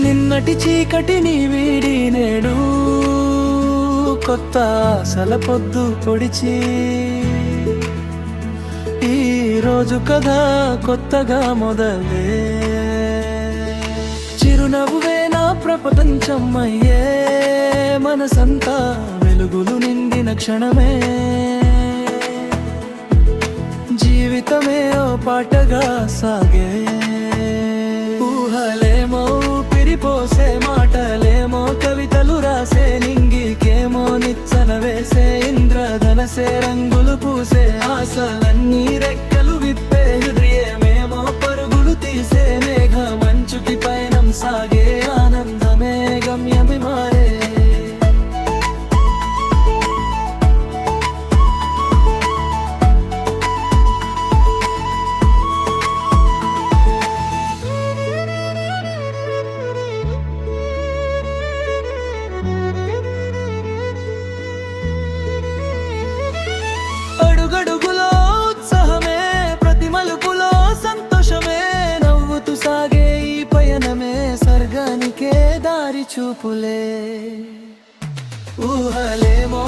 నిన్నటి చీకటిని వీడి నేడు కొత్త ఆశల పొద్దు పొడిచి ఈ రోజు కథ కొత్తగా మొదలే చిరునవ్వే నా ప్రపంచం అయ్యే మనసంతా వెలుగులు నిండిన క్షణమే జీవితమే ఓ పాటగా సాగే ఊహలేమో ఊపిరిపోసే మాటలేమో కవితలు రాసే నింగికేమో నిచ్చన వేసే ఇంద్రధనసే రంగులు పూసే ఆశలన్నీ రెక్కలు విప్పే హృదయమేమో పరుగులు తీసే మేఘ మంచుకి పయనం సాగే ఆనందమే గమ్యమి మారే అడుగడుగులో ఉత్సాహమే ప్రతి మలుపులో సంతోషమే నవ్వుతూ సాగే ఈ పయనమే స్వర్గానికే దారి చూపులే ఊహలేమో